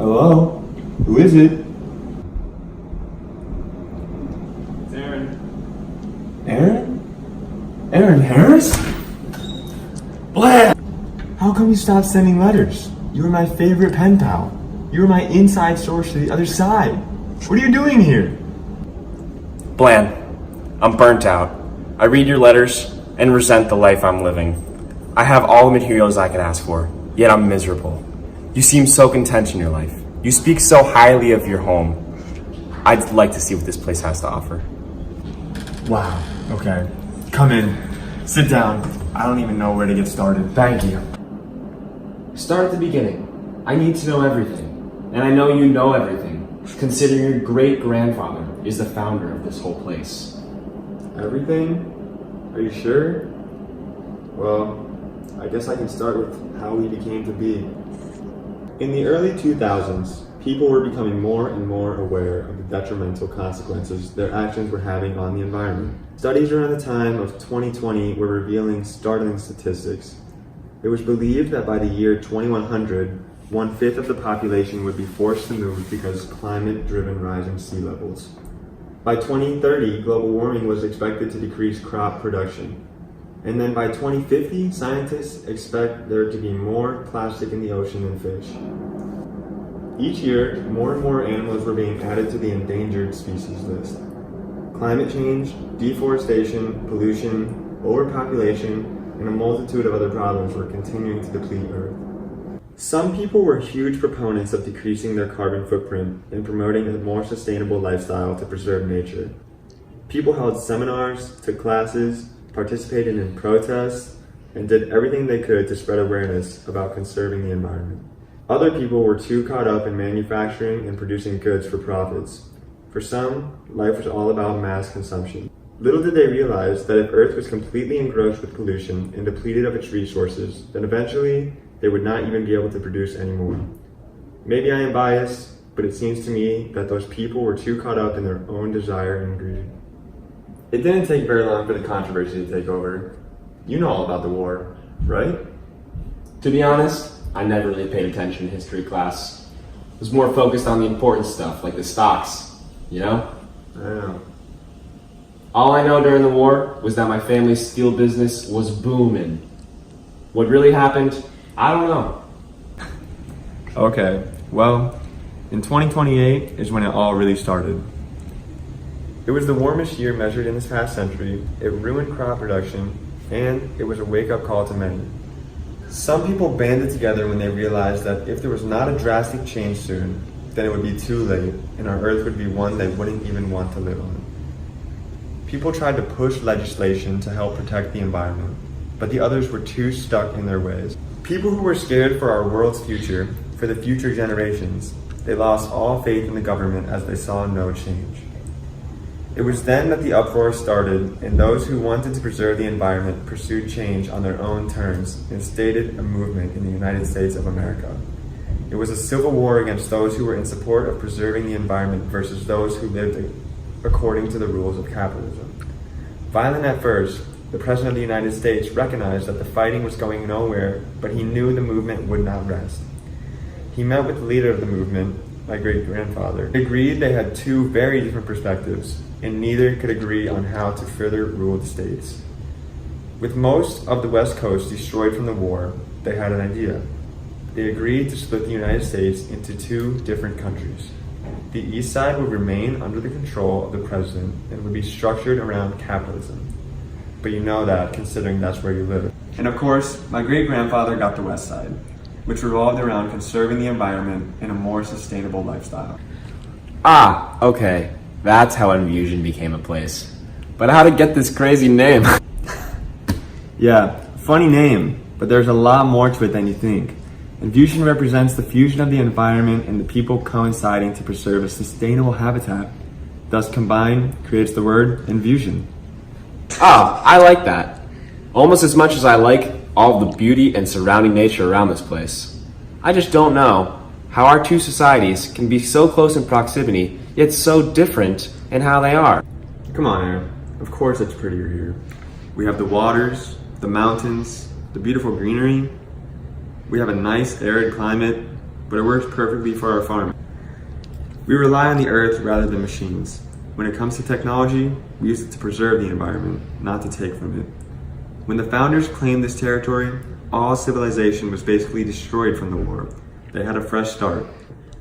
Hello? Who is it? It's Aaron. Aaron? Aaron Harris? Blah! How come you stopped sending letters? You were my favorite pen pal. You were my inside source to the other side. What are you doing here? Bland. I'm burnt out. I read your letters and resent the life I'm living. I have all the materials I could ask for, yet I'm miserable. You seem so content in your life. You speak so highly of your home. I'd like to see what this place has to offer. Wow, okay. Come in. Sit down. I don't even know where to get started. Thank you. Start at the beginning. I need to know everything. And I know you know everything, considering your great-grandfather is the founder of this whole place. Everything? Are you sure? Well, I guess I can start with how we became to be. In the early 2000s, people were becoming more and more aware of the detrimental consequences their actions were having on the environment. Studies around the time of 2020 were revealing startling statistics. It was believed that by the year 2100, 1/5 of the population would be forced to move because of climate-driven rising sea levels. By 2030, global warming was expected to decrease crop production. And then by 2050, scientists expect there to be more plastic in the ocean than fish. Each year, more and more animals were being added to the endangered species list. Climate change, deforestation, pollution, overpopulation, and a multitude of other problems were continuing to deplete Earth. Some people were huge proponents of decreasing their carbon footprint and promoting a more sustainable lifestyle to preserve nature. People held seminars, took classes, participated in protests, and did everything they could to spread awareness about conserving the environment. Other people were too caught up in manufacturing and producing goods for profits. For some, life was all about mass consumption. Little did they realize that if Earth was completely engrossed with pollution and depleted of its resources, then eventually they would not even be able to produce anymore. Maybe I am biased, but it seems to me that those people were too caught up in their own desire and greed. It didn't take very long for the controversy to take over. You know all about the war, right? To be honest, I never really paid attention in history class. I was more focused on the important stuff, like the stocks, you know? I know. All I know during the war was that my family's steel business was booming. What really happened, I don't know. Okay, well, in 2028 is when it all really started. It was the warmest year measured in this past century, it ruined crop production, and it was a wake-up call to many. Some people banded together when they realized that if there was not a drastic change soon, then it would be too late, and our Earth would be one they wouldn't even want to live on. People tried to push legislation to help protect the environment, but the others were too stuck in their ways. People who were scared for our world's future, for the future generations, they lost all faith in the government as they saw no change. It was then that the uproar started, and those who wanted to preserve the environment pursued change on their own terms and stated a movement in the United States of America. It was a civil war against those who were in support of preserving the environment versus those who lived according to the rules of capitalism. Violent at first, the President of the United States recognized that the fighting was going nowhere, but he knew the movement would not rest. He met with the leader of the movement, my great-grandfather. They agreed they had two very different perspectives, and neither could agree on how to further rule the states. With most of the West Coast destroyed from the war, they had an idea. They agreed to split the United States into two different countries. The East Side would remain under the control of the president and would be structured around capitalism. But you know that, considering that's where you live. And of course, my great-grandfather got the West Side, which revolved around conserving the environment and a more sustainable lifestyle. Ah, okay. That's how Envusion became a place. But how to get this crazy name? Yeah, funny name, but there's a lot more to it than you think. Envusion represents the fusion of the environment and the people coinciding to preserve a sustainable habitat. Thus combined creates the word Envusion. Ah, I like that. Almost as much as I like all the beauty and surrounding nature around this place. I just don't know how our two societies can be so close in proximity, yet so different in how they are. Come on, Aaron. Of course it's prettier here. We have the waters, the mountains, the beautiful greenery. We have a nice arid climate, but it works perfectly for our farm. We rely on the earth rather than machines. When it comes to technology, we use it to preserve the environment, not to take from it. When the founders claimed this territory, all civilization was basically destroyed from the war. They had a fresh start.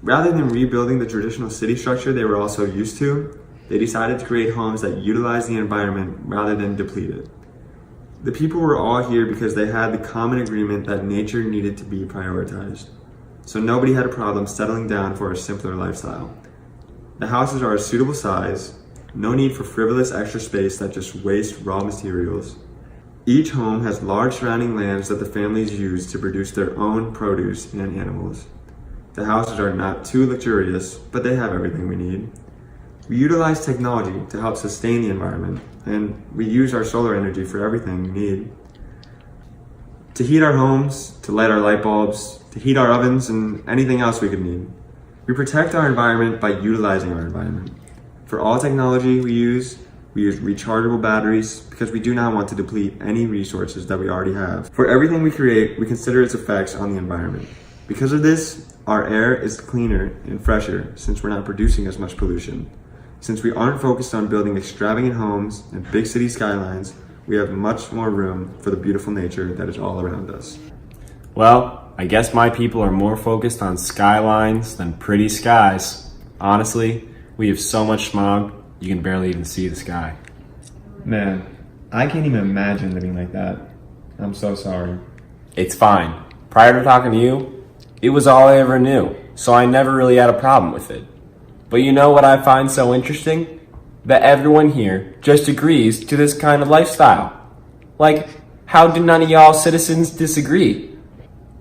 Rather than rebuilding the traditional city structure they were also used to, they decided to create homes that utilize the environment rather than deplete it. The people were all here because they had the common agreement that nature needed to be prioritized. So nobody had a problem settling down for a simpler lifestyle. The houses are a suitable size, no need for frivolous extra space that just wastes raw materials. Each home has large surrounding lands that the families use to produce their own produce and animals. The houses are not too luxurious, but they have everything we need. We utilize technology to help sustain the environment, and we use our solar energy for everything we need. To heat our homes, to light our light bulbs, to heat our ovens, and anything else we could need. We protect our environment by utilizing our environment. For all technology we use rechargeable batteries because we do not want to deplete any resources that we already have. For everything we create, we consider its effects on the environment. Because of this, our air is cleaner and fresher since we're not producing as much pollution. Since we aren't focused on building extravagant homes and big city skylines, we have much more room for the beautiful nature that is all around us. Well, I guess my people are more focused on skylines than pretty skies. Honestly, we have so much smog, you can barely even see the sky. Man, I can't even imagine living like that. I'm so sorry. It's fine. Prior to talking to you, it was all I ever knew, so I never really had a problem with it. But you know what I find so interesting? That everyone here just agrees to this kind of lifestyle. Like, how did none of y'all citizens disagree?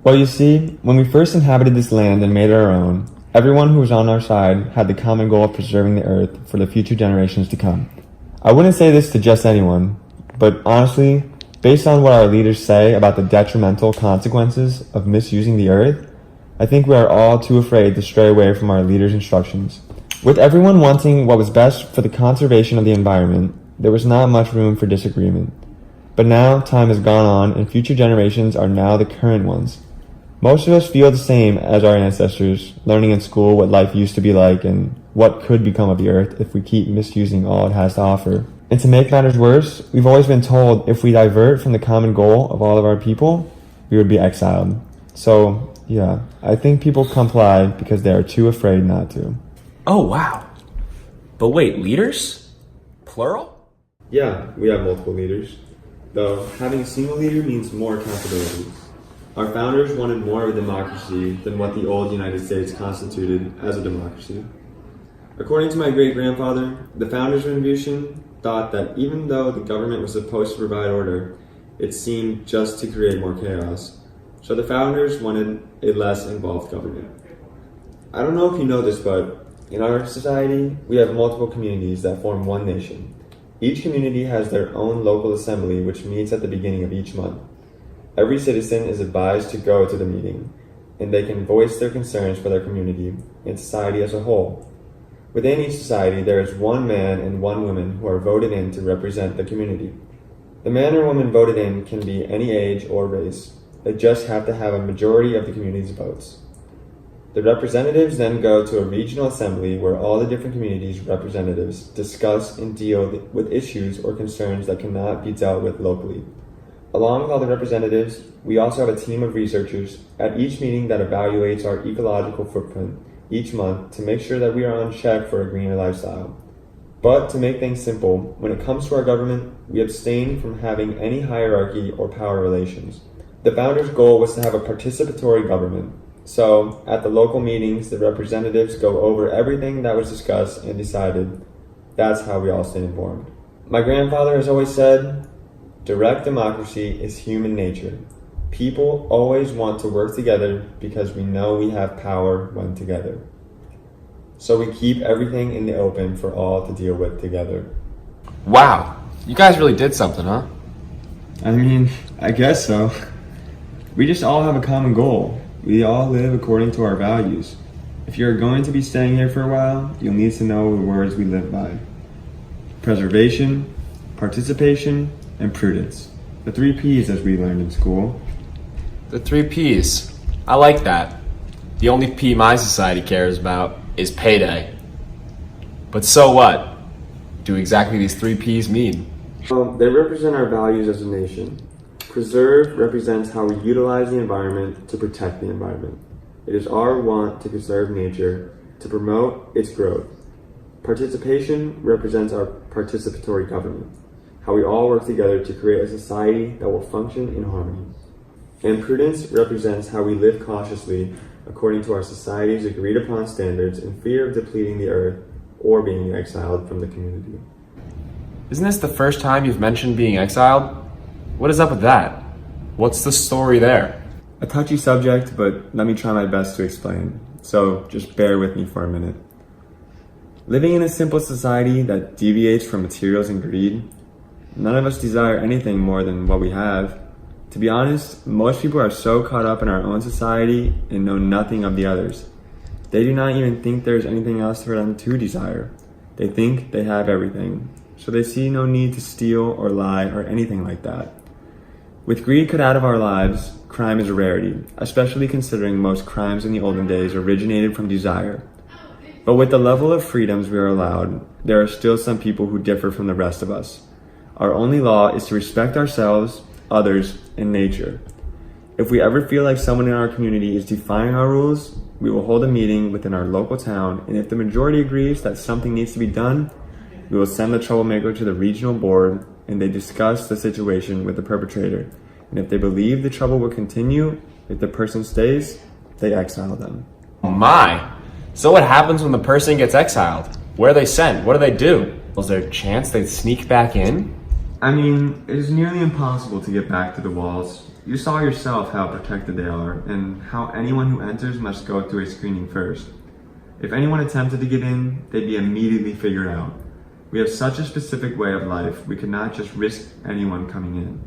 Well, you see, when we first inhabited this land and made it our own, everyone who was on our side had the common goal of preserving the earth for the future generations to come. I wouldn't say this to just anyone, but honestly, based on what our leaders say about the detrimental consequences of misusing the earth, I think we are all too afraid to stray away from our leaders' instructions. With everyone wanting what was best for the conservation of the environment, there was not much room for disagreement. But now time has gone on and future generations are now the current ones. Most of us feel the same as our ancestors, learning in school what life used to be like and what could become of the earth if we keep misusing all it has to offer. And to make matters worse, we've always been told if we divert from the common goal of all of our people, we would be exiled. So, yeah, I think people comply because they are too afraid not to. Oh, wow. But wait, leaders? Plural? Yeah, we have multiple leaders, though having a single leader means more accountability. Our founders wanted more of a democracy than what the old United States constituted as a democracy. According to my great-grandfather, the founders of Envusion thought that even though the government was supposed to provide order, it seemed just to create more chaos. So the founders wanted a less involved government. I don't know if you know this, but in our society, we have multiple communities that form one nation. Each community has their own local assembly which meets at the beginning of each month. Every citizen is advised to go to the meeting, and they can voice their concerns for their community and society as a whole. Within each society, there is one man and one woman who are voted in to represent the community. The man or woman voted in can be any age or race. They just have to have a majority of the community's votes. The representatives then go to a regional assembly where all the different communities' representatives discuss and deal with issues or concerns that cannot be dealt with locally. Along with all the representatives, we also have a team of researchers at each meeting that evaluates our ecological footprint each month to make sure that we are on check for a greener lifestyle. But to make things simple, when it comes to our government, we abstain from having any hierarchy or power relations. The founders' goal was to have a participatory government. So, at the local meetings, the representatives go over everything that was discussed and decided. That's how we all stay informed. My grandfather has always said, direct democracy is human nature. People always want to work together because we know we have power when together. So we keep everything in the open for all to deal with together. Wow, you guys really did something, huh? I mean, I guess so. We just all have a common goal. We all live according to our values. If you're going to be staying here for a while, you'll need to know the words we live by. Preservation, participation, and prudence. The 3 Ps as we learned in school. The 3 Ps. I like that. The only P my society cares about is payday. But so what? Do exactly these three P's mean? They represent our values as a nation. Preserve represents how we utilize the environment to protect the environment. It is our want to conserve nature, to promote its growth. Participation represents our participatory government, how we all work together to create a society that will function in harmony. And prudence represents how we live cautiously according to our society's agreed upon standards in fear of depleting the earth or being exiled from the community. Isn't this the first time you've mentioned being exiled? What is up with that? What's the story there? A touchy subject, but let me try my best to explain. So just bear with me for a minute. Living in a simple society that deviates from materials and greed, none of us desire anything more than what we have. To be honest, most people are so caught up in our own society and know nothing of the others. They do not even think there's anything else for them to desire. They think they have everything, so they see no need to steal or lie or anything like that. With greed cut out of our lives, crime is a rarity, especially considering most crimes in the olden days originated from desire. But with the level of freedoms we are allowed, there are still some people who differ from the rest of us. Our only law is to respect ourselves, others, and nature. If we ever feel like someone in our community is defying our rules, we will hold a meeting within our local town, and if the majority agrees that something needs to be done, we will send the troublemaker to the regional board, and they discuss the situation with the perpetrator. And if they believe the trouble will continue, if the person stays, they exile them. Oh my! So what happens when the person gets exiled? Where are they sent? What do they do? Was there a chance they'd sneak back in? I mean, it is nearly impossible to get back to the walls. You saw yourself how protected they are, and how anyone who enters must go through a screening first. If anyone attempted to get in, they'd be immediately figured out. We have such a specific way of life, we could not just risk anyone coming in.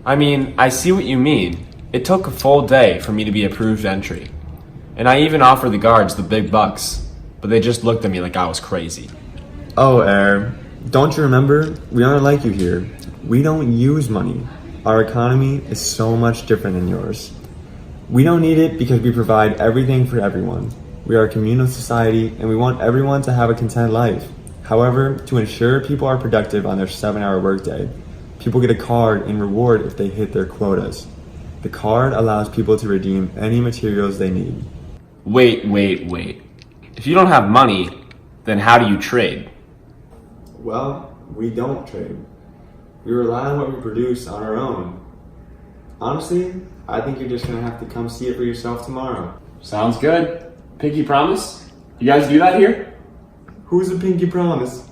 I mean, I see what you mean. It took a full day for me to be approved entry. And I even offered the guards the big bucks, but they just looked at me like I was crazy. Oh, Air, don't you remember? We aren't like you here. We don't use money. Our economy is so much different than yours. We don't need it because we provide everything for everyone. We are a communal society and we want everyone to have a content life. However, to ensure people are productive on their 7-hour workday, people get a card in reward if they hit their quotas. The card allows people to redeem any materials they need. Wait. If you don't have money, then how do you trade? Well, we don't trade. We rely on what we produce on our own. Honestly, I think you're just gonna have to come see it for yourself tomorrow. Sounds good. Pinky promise? You guys do that here? Who's a pinky promise?